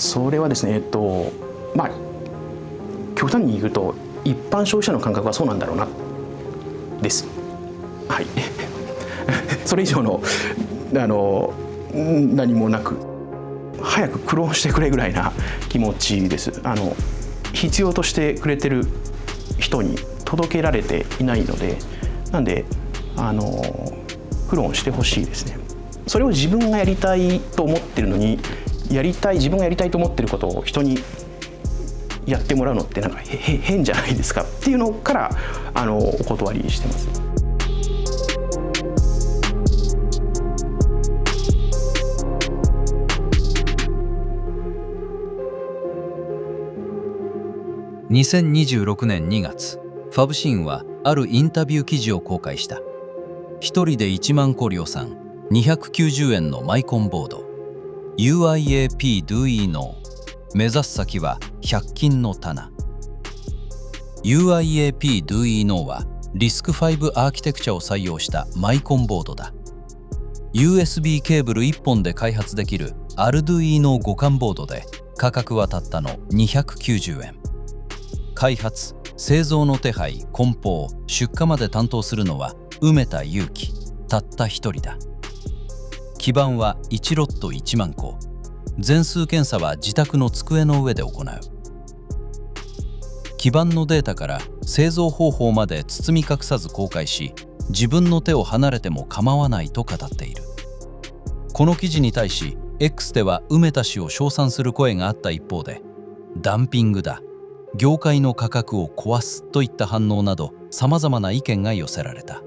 それはですね、まあ極端に言うと一般消費者の感覚はそうなんだろうなです。はい。それ以上の何もなく、早くクローンしてくれぐらいな気持ちです。必要としてくれてる人に届けられていないので、なんでクローンしてほしいですね。それを自分がやりたいと思ってるのに、自分がやりたいと思ってることを人にやってもらうのってなんか変じゃないですかっていうのからお断りしてます。2026年2月、ファブシーンはあるインタビュー記事を公開した。一人で1万個量産、290円のマイコンボード。UIAP DOE No。目指す先は100均の棚。UIAP DOE No は RISC-V アーキテクチャを採用したマイコンボードだ。USB ケーブル1本で開発できる Arduino 互換ボードで、価格はたったの290円。開発、製造の手配、梱包、出荷まで担当するのは梅田裕樹、たった一人だ。基板は1ロット1万個。全数検査は自宅の机の上で行う。基板のデータから製造方法まで包み隠さず公開し、自分の手を離れても構わないと語っている。この記事に対し X では梅田氏を称賛する声があった一方で、ダンピングだ、業界の価格を壊すといった反応など様々な意見が寄せられた。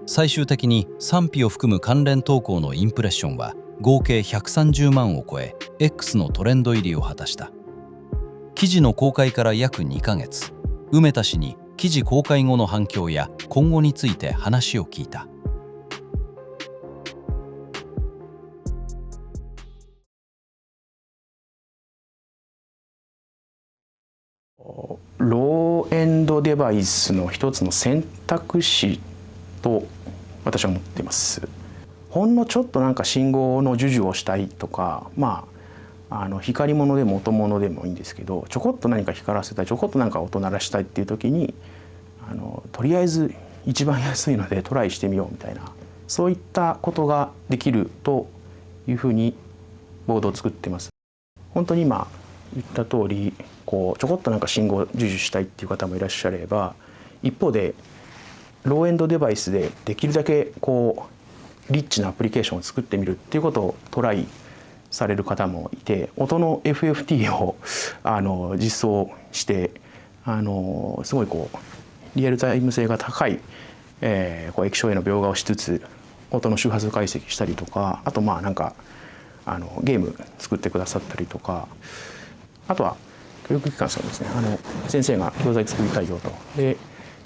最終的に賛否を含む関連投稿のインプレッションは合計130万を超え、 X のトレンド入りを果たした。記事の公開から約2ヶ月、梅田氏に記事公開後の反響や今後について話を聞いた。ローエンドデバイスの一つの選択肢と私は思っています。ほんのちょっとなんか信号の授受をしたいとか、光り物でも音物でもいいんですけど、ちょこっと何か光らせたい、ちょこっとなんか音鳴らしたいっていう時にとりあえず一番安いのでトライしてみようみたいな、そういったことができるというふうにボードを作ってます。本当に今言った通り、ちょこっとなんか信号を授受したいっていう方もいらっしゃれば、一方でローエンドデバイスでできるだけリッチなアプリケーションを作ってみるっていうことをトライされる方もいて、音の FFT を実装してすごいリアルタイム性が高い液晶への描画をしつつ音の周波数解析したりとか、あとなんかゲーム作ってくださったりとか、あとは教育機関さんですね、先生が教材作りたいよと。で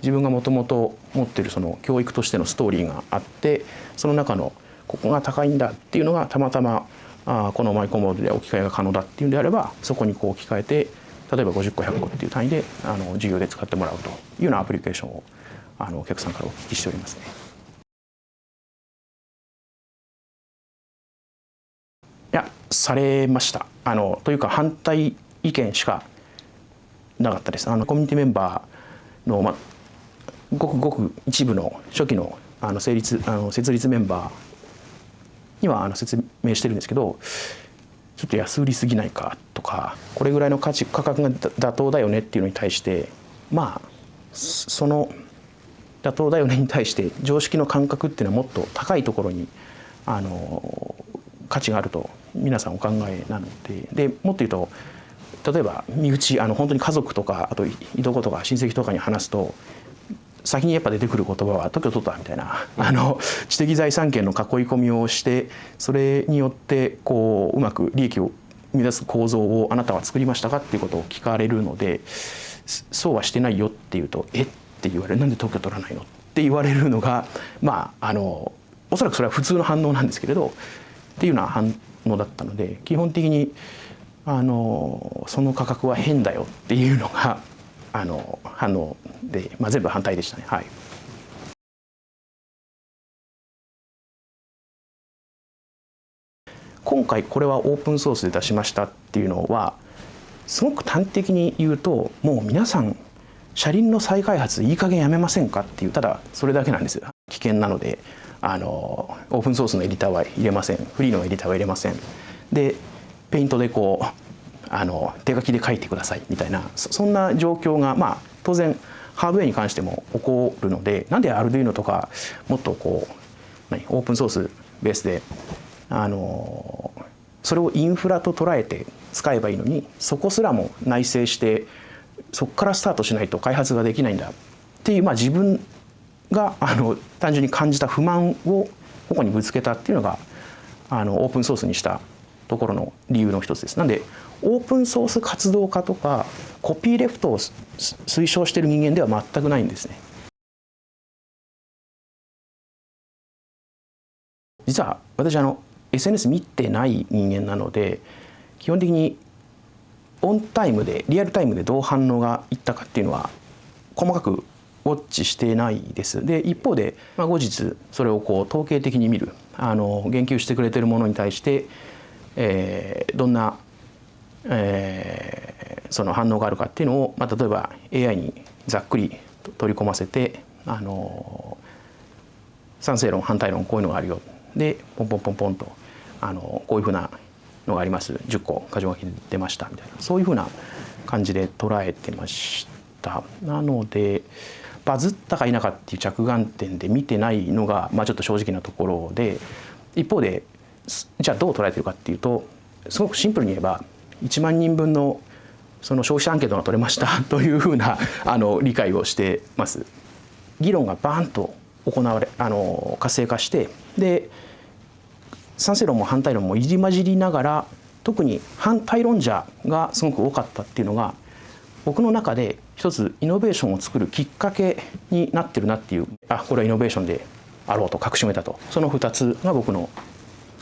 自分がもともと持ってるその教育としてのストーリーがあって、その中のここが高いんだっていうのがたまたまこのマイコンボードで置き換えが可能だっていうんであれば、そこに置き換えて、例えば50個100個っていう単位で授業で使ってもらうというようなアプリケーションをお客さんからお聞きしておりますね。いや、されました。というか反対意見しかなかったです。コミュニティメンバーの、ごくごく一部の初期の設立メンバーには説明してるんですけど、ちょっと安売りすぎないかとか、これぐらいの価格が妥当だよねっていうのに対して、その妥当だよねに対して常識の感覚っていうのはもっと高いところに価値があると皆さんお考えなので、もっと言うと、例えば身内本当に家族とか、あといとことか親戚とかに話すと、先にやっぱ出てくる言葉は特許取ったみたいな知的財産権の囲い込みをして、それによってうまく利益を生み出す構造をあなたは作りましたかっていうことを聞かれるので、そうはしてないよっていうと、えって言われる、なんで特許取らないのって言われるのが、おそらくそれは普通の反応なんですけれどっていうような反応だったので、基本的にその価格は変だよっていうのが反応で、全部反対でしたね。はい。今回これはオープンソースで出しましたっていうのはすごく端的に言うと、もう皆さん車輪の再開発いい加減やめませんかっていう、ただそれだけなんです。危険なのでオープンソースのエディターは入れません、フリーのエディターは入れませんで、ペイントでこう手書きで書いてくださいみたいな、そんな状況が当然ハードウェアに関しても起こるので、なんで Arduino とかもっとこうオープンソースベースでそれをインフラと捉えて使えばいいのに、そこすらも内製してそこからスタートしないと開発ができないんだっていう、自分が単純に感じた不満をここにぶつけたっていうのがオープンソースにしたところの理由の一つです。なんでオープンソース活動家とかコピーレフトを推奨している人間では全くないんですね。実は私SNS 見てない人間なので、基本的にオンタイムでリアルタイムでどう反応がいったかっていうのは細かくウォッチしてないです。で一方で、後日それをこう統計的に見る言及してくれてるものに対して、どんな、その反応があるかっていうのを、例えば AI にざっくり取り込ませて賛成論反対論こういうのがあるよでポンポンポンポンとこういうふうなのがあります10個箇条書きで出ましたみたいな、そういうふうな感じで捉えてました。なのでバズったか否かっていう着眼点で見てないのが、ちょっと正直なところで、一方でじゃあどう捉えてるかっていうと、すごくシンプルに言えば1万人分のその消費者アンケートが取れましたというふうな理解をしてます。議論がバーンと行われ活性化して、で賛成論も反対論も入り混じりながら、特に反対論者がすごく多かったっていうのが僕の中で一つイノベーションを作るきっかけになってるなっていう、これはイノベーションであろうと確信を得たと、その2つが僕の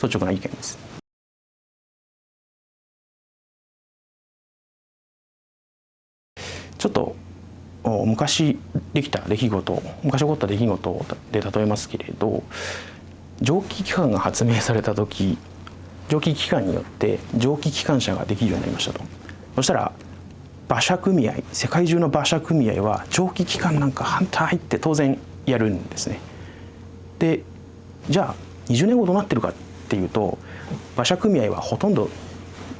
率直な意見です。ちょっと昔起こった出来事で例えますけれど、蒸気機関が発明された時、蒸気機関によって蒸気機関車ができるようになりましたと。そしたら馬車組合、世界中の馬車組合は蒸気機関なんか反対って当然やるんですね。でじゃあ20年後どうなってるかっていうと、馬車組合はほとんど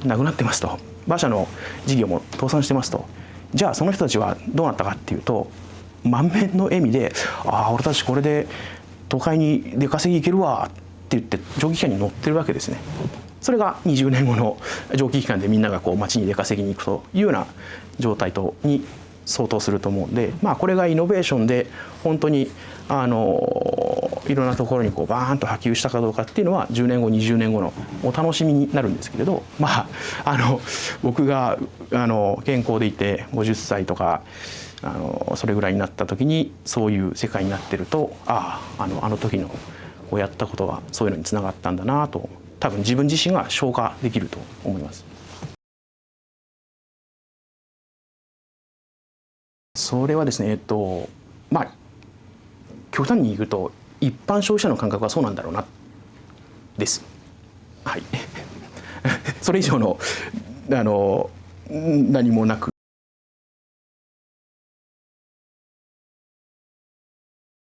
なくなってますと、馬車の事業も倒産してますと。じゃあその人たちはどうなったかっていうと、満面の笑みで俺たちこれで都会に出稼ぎ行けるわって言って蒸気機関に乗ってるわけですね。それが20年後の蒸気機関でみんながこう街に出稼ぎに行くというような状態に相当すると思うんで、これがイノベーションで本当にいろんなところにこうバーンと波及したかどうかっていうのは10年後20年後のお楽しみになるんですけれど、僕が健康でいて50歳とかそれぐらいになった時にそういう世界になってると、あの時のこうやったことはそういうのにつながったんだなと、多分自分自身が消化できると思います。それはですね、極端に言うと一般消費者の感覚はそうなんだろうなです。はい。それ以上の何もなく。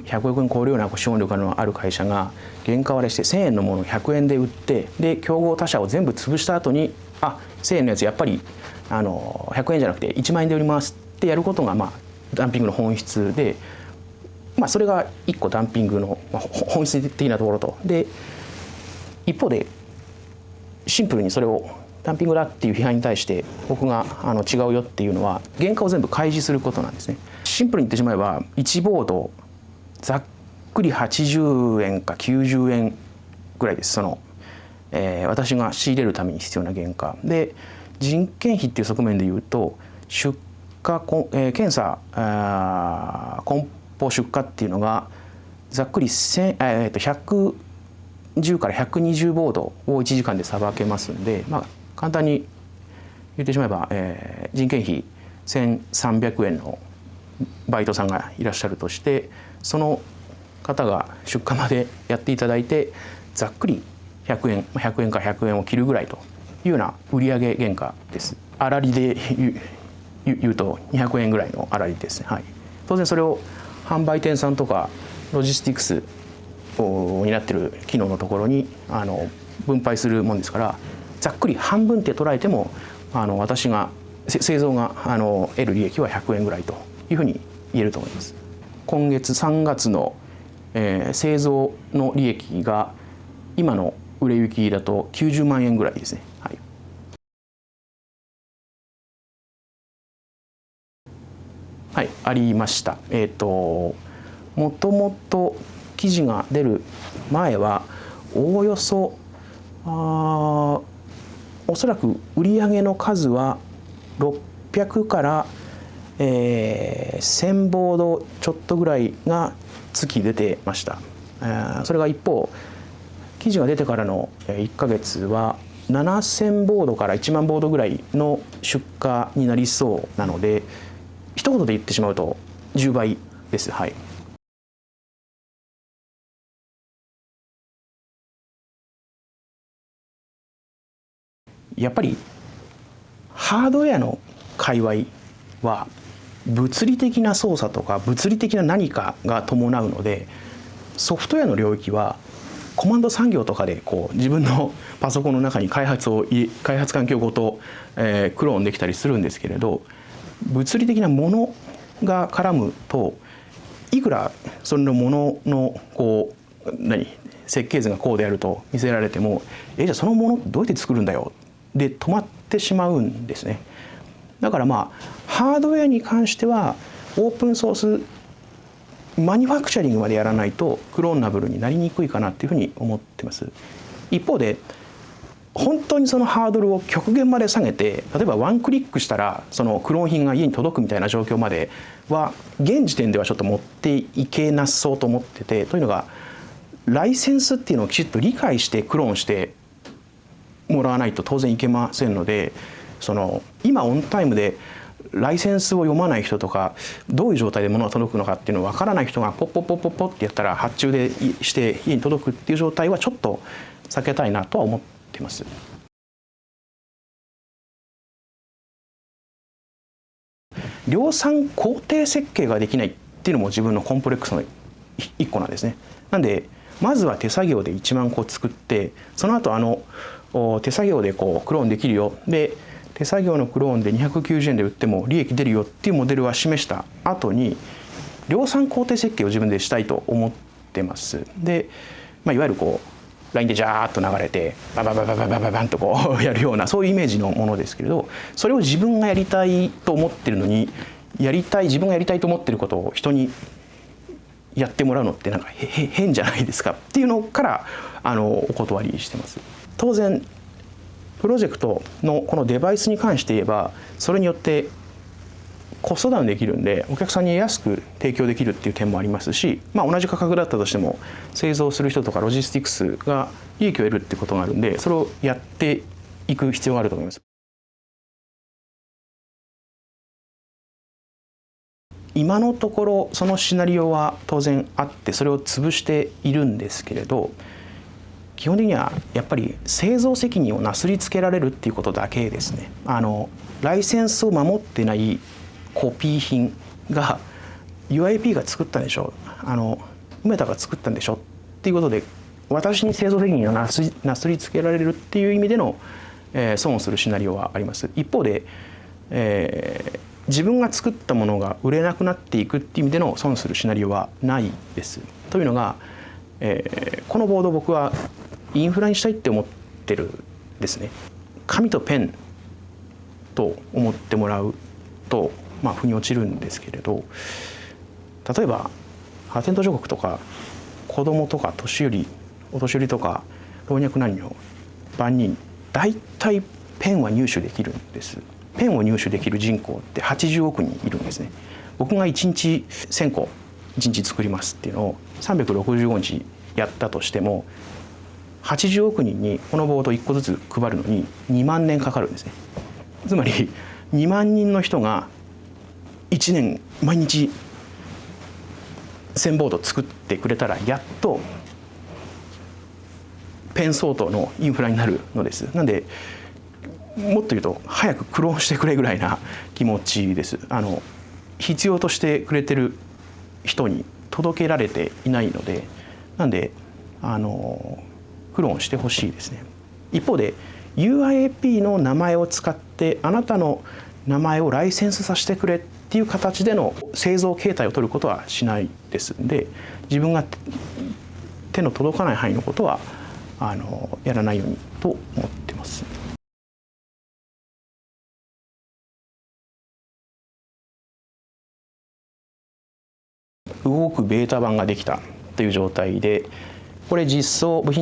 100億円超えるような資本力のある会社が原価割れして1000円のものを100円で売って、で競合他社を全部潰した後に1000円のやつやっぱり100円じゃなくて1万円で売りますってやることがダンピングの本質で、それが一個ダンピングの本質的なところと、で一方でシンプルにそれをダンピングだっていう批判に対して僕が違うよっていうのは原価を全部開示することなんですね。シンプルに言ってしまえば1ボードざっくり80円か90円ぐらいです。私が仕入れるために必要な原価で、人件費っていう側面でいうと出荷、検査梱包出荷っていうのがざっくり110から120ボードを1時間でさばけますんで、簡単に言ってしまえば、人件費1300円のバイトさんがいらっしゃるとして、その方が出荷までやっていただいてざっくり100円100円から100円を切るぐらいというような売上原価です。粗利で言うと200円ぐらいの粗利ですね。はい、当然それを販売店さんとかロジスティクスになってる機能のところに分配するもんですから、ざっくり半分って捉えても私が製造が得る利益は100円ぐらいというふうに言えると思います。今月3月の、製造の利益が今の売れ行きだと90万円ぐらいですね。はい、はい、ありました。もともと記事が出る前はおおよそおそらく売上の数は600から1000ボードちょっとぐらいが月出てました。それが一方記事が出てからの1ヶ月は7000ボードから1万ボードぐらいの出荷になりそうなので、一言で言ってしまうと10倍です。はい、やっぱりハードウェアの界隈は物理的な操作とか物理的な何かが伴うので、ソフトウェアの領域はコマンド産業とかで自分のパソコンの中に開発環境ごと、クローンできたりするんですけれど、物理的なものが絡むといくらそのものの設計図がこうであると見せられても、じゃあそのものどうやって作るんだよで止まってしまうんですね。だからハードウェアに関してはオープンソースマニファクチャリングまでやらないとクローナブルになりにくいかなっていうふうに思ってます。一方で本当にそのハードルを極限まで下げて、例えばワンクリックしたらそのクローン品が家に届くみたいな状況までは現時点ではちょっと持っていけなそうと思ってて、というのがライセンスっていうのをきちっと理解してクローンしてもらわないと当然いけませんので、今オンタイムでライセンスを読まない人とかどういう状態で物が届くのかっていうのを分からない人がポッポッポッポッポッってやったら発注でして家に届くっていう状態はちょっと避けたいなとは思っています。量産工程設計ができないっていうのも自分のコンプレックスの一個なんですね。なんでまずは手作業で1万個作って、その後手作業でクローンできるよ、で手作業のクローンで290円で売っても利益出るよっていうモデルは示した後に量産工程設計を自分でしたいと思ってます。で、いわゆるLINE でジャーッと流れてババババババババンとやるようなそういうイメージのものですけれど、それを自分がやりたいと思ってるのに自分がやりたいと思ってることを人にやってもらうのってなんか変じゃないですかっていうのからお断りしてます。当然プロジェクトのこのデバイスに関して言えばそれによってコストダウンできるんでお客さんに安く提供できるっていう点もありますし、同じ価格だったとしても製造する人とかロジスティクスが利益を得るってことがあるんで、それをやっていく必要があると思います。今のところそのシナリオは当然あってそれを潰しているんですけれど、基本的にはやっぱり製造責任をなすりつけられるっていうことだけですね。ライセンスを守ってないコピー品が UIP が作ったんでしょ、梅田が作ったんでしょっていうことで私に製造責任をなすりつけられるっていう意味での、損をするシナリオはあります。一方で、自分が作ったものが売れなくなっていくっていう意味での損するシナリオはないです。というのが、このボード僕はインフラにしたいって思ってるんですね。紙とペンと思ってもらうと腑に落ちるんですけれど、例えば発展途上国とか子供とかお年寄りとか老若男女万人大体ペンは入手できるんです。ペンを入手できる人口って80億人いるんですね。僕が1日1000個1日作りますっていうのを365日やったとしても80億人にこのボード1個ずつ配るのに2万年かかるんですね。つまり2万人の人が1年毎日1000ボード作ってくれたらやっとペン相当のインフラになるのです。なんでもっと言うと早くクローンしてくれぐらいな気持ちです。必要としてくれてる人に届けられていないので、なんでクローンしてほしいですね。一方で UIAP の名前を使ってあなたの名前をライセンスさせてくれっていう形での製造形態を取ることはしないですんで、自分が手の届かない範囲のことはやらないようにと思ってます。動くベータ版ができたという状態で、これ部品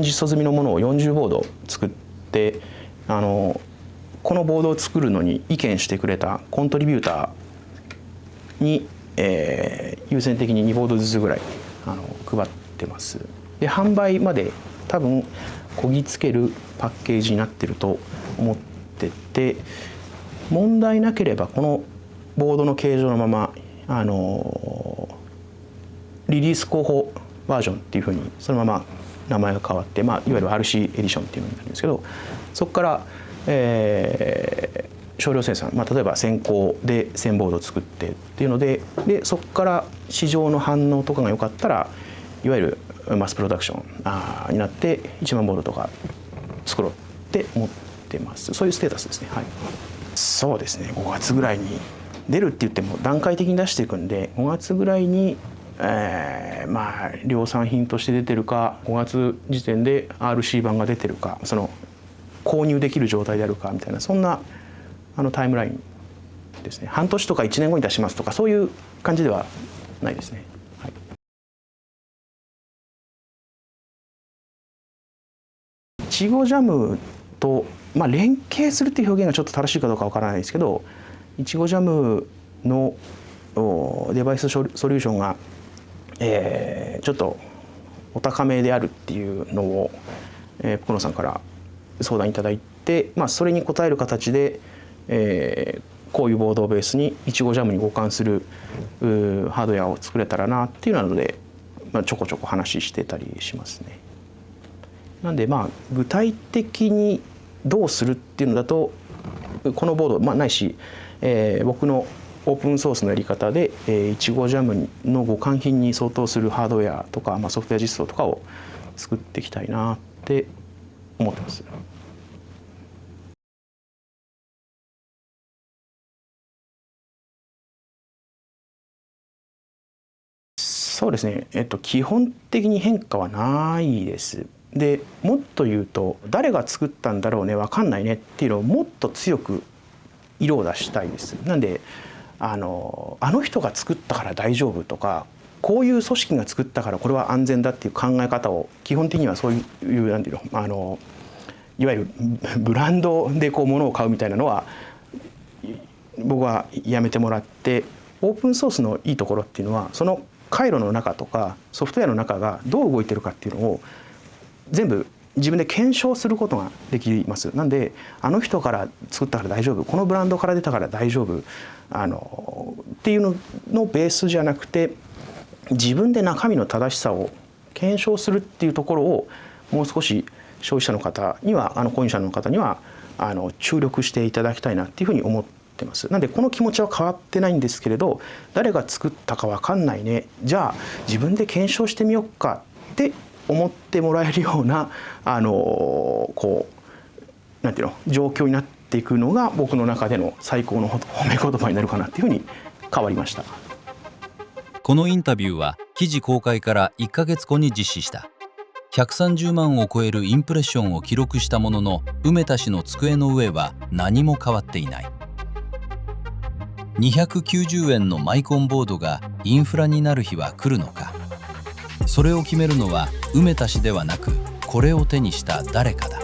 実装済みのものを40ボード作って、このボードを作るのに意見してくれたコントリビューターに、優先的に2ボードずつぐらい配ってます。で販売まで多分こぎつけるパッケージになってると思ってて、問題なければこのボードの形状のままリリース候補バージョンっていうふうにそのまま名前が変わって、いわゆる RC エディションっていうのになるんですけど、そこから、少量生産、例えば先行で1000ボード作ってっていうので、そこから市場の反応とかが良かったらいわゆるマスプロダクションになって1万ボードとか作ろうって思ってます。そういうステータスですね。はい、そうですね。5月ぐらいに出るって言っても段階的に出していくんで、5月ぐらいに量産品として出てるか、5月時点で RC 版が出てるか、その購入できる状態であるかみたいな、そんなタイムラインですね。半年とか1年後に出しますとかそういう感じではないですね。はい、いちごジャムと、連携するっていう表現がちょっと正しいかどうかわからないですけど、いちごジャムのデバイスソリューションがちょっとお高めであるっていうのを福野さんから相談いただいて、それに応える形で、こういうボードをベースにいちごジャムに互換するハードウェアを作れたらなっていうので、ちょこちょこ話してたりしますね。なんで具体的にどうするっていうのだと、このボード、ないし、僕のオープンソースのやり方でいちごジャムの互換品に相当するハードウェアとか、ソフトウェア実装とかを作っていきたいなって思ってます。そうですね、基本的に変化はないです。でもっと言うと、誰が作ったんだろうね、分かんないねっていうのをもっと強く色を出したいです。なんであの人が作ったから大丈夫とか、こういう組織が作ったからこれは安全だっていう考え方を、基本的にはそういうなんていうの、いわゆるブランドで物を買うみたいなのは僕はやめてもらって、オープンソースのいいところっていうのは、その回路の中とかソフトウェアの中がどう動いてるかっていうのを全部自分で検証することができます。なんで人から作ったから大丈夫、このブランドから出たから大丈夫っていうののベースじゃなくて、自分で中身の正しさを検証するっていうところをもう少し消費者の方には購入者の方には注力していただきたいなっていうふうに思ってます。なんでこの気持ちは変わってないんですけれど、誰が作ったか分かんないね、じゃあ自分で検証してみようかって思ってもらえるようななんていうの状況になっていくのが、僕の中での最高の褒め言葉になるかなっていうふうに変わりました。このインタビューは記事公開から1ヶ月後に実施した。130万を超えるインプレッションを記録したものの、梅田氏の机の上は何も変わっていない。290円のマイコンボードがインフラになる日は来るのか。それを決めるのは梅田氏ではなく、これを手にした誰かだ。